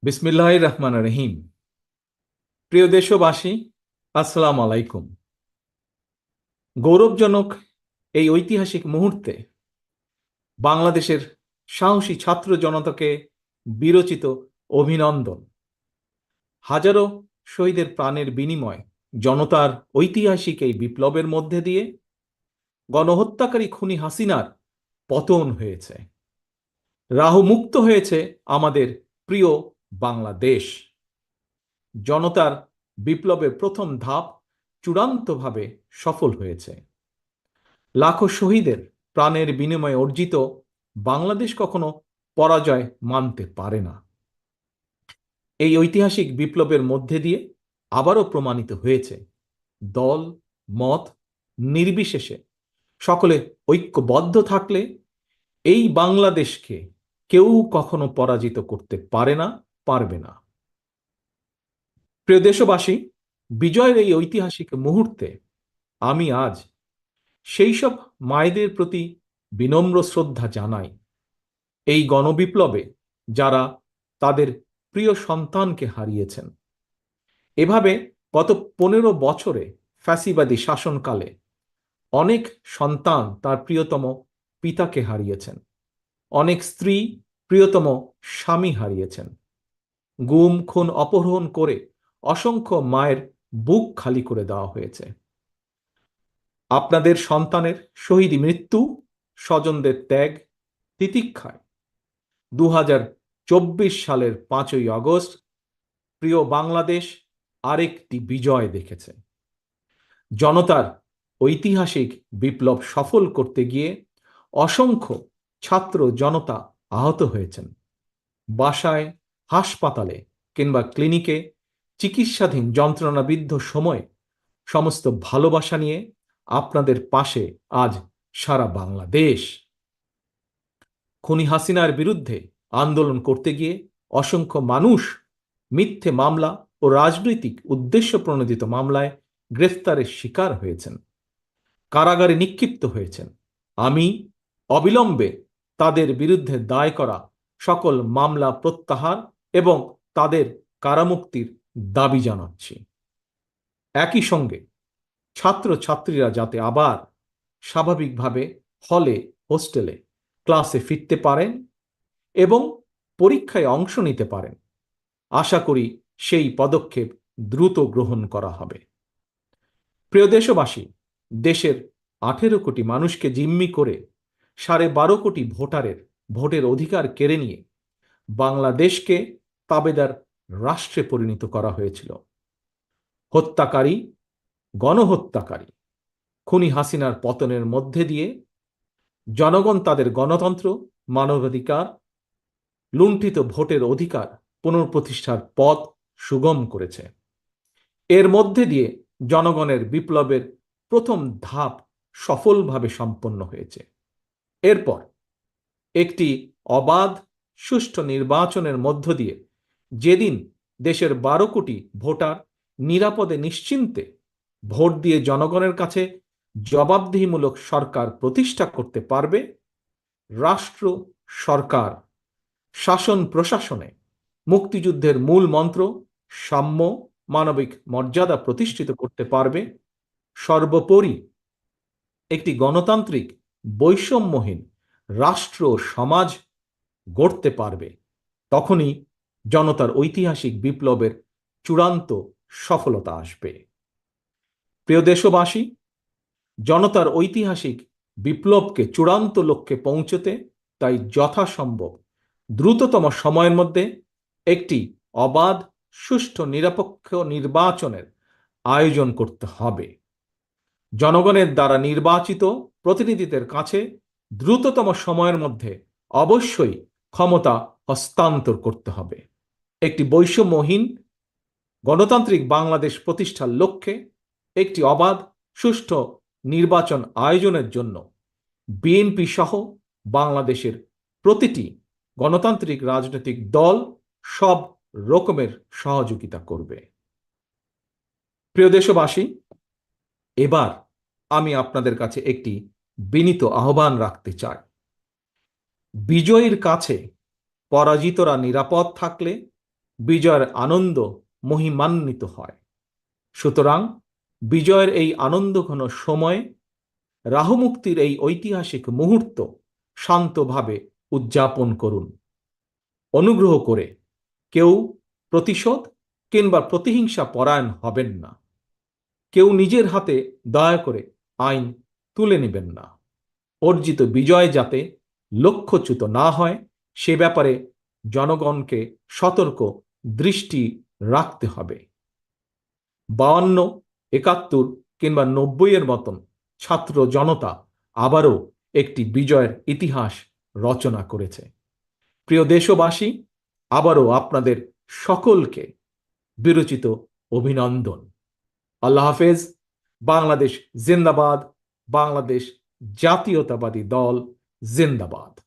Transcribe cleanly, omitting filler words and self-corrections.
বিসমিল্লাহির রহমানির রহিম। প্রিয় দেশবাসী, আসসালামু আলাইকুম। গৌরবজনক এই ঐতিহাসিক মুহূর্তে বাংলাদেশের সাহসী ছাত্র জনতাকে বিরচিত অভিনন্দন। হাজারো শহীদের প্রাণের বিনিময় জনতার ঐতিহাসিক এই বিপ্লবের মধ্যে দিয়ে গণহত্যাকারী খুনি হাসিনার পতন হয়েছে, রাহু মুক্ত হয়েছে আমাদের প্রিয় বাংলাদেশ। জনতার বিপ্লবের প্রথম ধাপ চূড়ান্তভাবে সফল হয়েছে। লাখো শহীদের প্রাণের বিনিময়ে অর্জিত বাংলাদেশ কখনো পরাজয় মানতে পারে না। এই ঐতিহাসিক বিপ্লবের মধ্যে দিয়ে আবারও প্রমাণিত হয়েছে, দল মত নির্বিশেষে সকলে ঐক্যবদ্ধ থাকলে এই বাংলাদেশকে কেউ কখনো পরাজিত করতে পারে না, পারবে না। প্রিয় দেশবাসী, বিজয়ের এই ঐতিহাসিক মুহূর্তে আমি আজ সেই সব মায়েদের প্রতি বিনম্র শ্রদ্ধা জানাই, এই গণবিপ্লবে যারা তাদের প্রিয় সন্তানকে হারিয়েছেন। এভাবে গত 15 বছরে ফ্যাসিবাদী শাসনকালে অনেক সন্তান তার প্রিয়তম পিতাকে হারিয়েছেন, অনেক স্ত্রী প্রিয়তম স্বামী হারিয়েছেন। গুম খুন অপহরণ করে অসংখ্য মায়ের বুক খালি করে দেওয়া হয়েছে। আপনাদের সন্তানের শহীদ মৃত্যু, স্বজনদের ত্যাগ, তিতিক্ষায় 2024 সালের 5ই আগস্ট প্রিয় বাংলাদেশ আরেকটি বিজয় দেখেছে। জনতার ঐতিহাসিক বিপ্লব সফল করতে গিয়ে অসংখ্য ছাত্র জনতা আহত হয়েছেন। বাসায়, হাসপাতালে কিংবা ক্লিনিকে চিকিৎসাধীন যন্ত্রণাবিদ্ধ সময়ে সমস্ত ভালোবাসা নিয়ে আপনাদের পাশে আজ সারা বাংলাদেশ। খুনি হাসিনার বিরুদ্ধে আন্দোলন করতে গিয়ে অসংখ্য মানুষ মিথ্যে মামলা ও রাজনৈতিক উদ্দেশ্য প্রণোদিত মামলায় গ্রেফতারের শিকার হয়েছেন, কারাগারে নিক্ষিপ্ত হয়েছেন। আমি অবিলম্বে তাদের বিরুদ্ধে দায় করা সকল মামলা প্রত্যাহার এবং তাদের কারামুক্তির দাবি জানাচ্ছি। একই সঙ্গে ছাত্রছাত্রীরা যাতে আবার স্বাভাবিকভাবে হলে, হোস্টেলে, ক্লাসে ফিরতে পারেন এবং পরীক্ষায় অংশ নিতে পারেন, আশা করি সেই পদক্ষেপ দ্রুত গ্রহণ করা হবে। প্রিয় দেশবাসী, দেশের 18 কোটি মানুষকে জিম্মি করে 12.5 কোটি ভোটারের ভোটের অধিকার কেড়ে নিয়ে বাংলাদেশকে তাবেদার রাষ্ট্রে পরিণত করা হয়েছিল। হত্যাকারী, গণহত্যাকারী খুনি হাসিনার পতনের মধ্যে দিয়ে জনগণ তাদের গণতন্ত্র, মানবাধিকার, লুণ্ঠিত ভোটের অধিকার পুনঃপ্রতিষ্ঠার পথ সুগম করেছে। এর মধ্যে দিয়ে জনগণের বিপ্লবের প্রথম ধাপ সফলভাবে সম্পন্ন হয়েছে। এরপর একটি অবাধ সুষ্ঠু নির্বাচনের মধ্য দিয়ে যেদিন দেশের 12 কোটি ভোটার নিরাপদে নিশ্চিন্তে ভোট দিয়ে জনগণের কাছে জবাবদিহিমূলক সরকার প্রতিষ্ঠা করতে পারবে, রাষ্ট্র, সরকার, শাসন প্রশাসনে মুক্তিযুদ্ধের মূল মন্ত্র সাম্য, মানবিক মর্যাদা প্রতিষ্ঠিত করতে পারবে, সর্বোপরি একটি গণতান্ত্রিক বৈষম্যহীন রাষ্ট্র সমাজ গড়তে পারবে, তখনই জনতার ঐতিহাসিক বিপ্লবের চূড়ান্ত সফলতা আসবে। প্রিয় দেশবাসী, জনতার ঐতিহাসিক বিপ্লবকে চূড়ান্ত লক্ষ্যে পৌঁছতে তাই যথাসম্ভব দ্রুততম সময়ের মধ্যে একটি অবাধ, সুষ্ঠু, নিরপেক্ষ নির্বাচনের আয়োজন করতে হবে। জনগণের দ্বারা নির্বাচিত প্রতিনিধিদের কাছে দ্রুততম সময়ের মধ্যে অবশ্যই ক্ষমতা হস্তান্তর করতে হবে। একটি বৈষম্যহীন গণতান্ত্রিক বাংলাদেশ প্রতিষ্ঠার লক্ষ্যে একটি অবাধ, সুষ্ঠু নির্বাচন আয়োজনের জন্য বিএনপি সহ বাংলাদেশের প্রতিটি গণতান্ত্রিক রাজনৈতিক দল সব রকমের সহযোগিতা করবে। প্রিয় দেশবাসী, এবার আমি আপনাদের কাছে একটি বিনীত আহ্বান রাখতে চাই। বিজয়ীর কাছে পরাজিতরা নিরাপদ থাকলে বিজয়ের আনন্দ মহিমান্বিত হয়। সুতরাং বিজয়ের এই আনন্দঘন সময়, রাহুমুক্তির এই ঐতিহাসিক মুহূর্ত শান্তভাবে উদযাপন করুন। অনুগ্রহ করে কেউ প্রতিশোধ কিংবা প্রতিহিংসা পরায়ণ হবেন না। কেউ নিজের হাতে দয়া করে আইন তুলে নেবেন না। অর্জিত বিজয় যাতে লক্ষ্যচ্যুত না হয় সে ব্যাপারে জনগণকে সতর্ক দৃষ্টি রাখতে হবে। 52, 71 কিংবা 90 মতন ছাত্র জনতা আবারও একটি বিজয়ের ইতিহাস রচনা করেছে। প্রিয় দেশবাসী, আবারও আপনাদের সকলকে বিরচিত অভিনন্দন। আল্লাহ হাফেজ। বাংলাদেশ জিন্দাবাদ। বাংলাদেশ জাতীয়তাবাদী দল জিন্দাবাদ।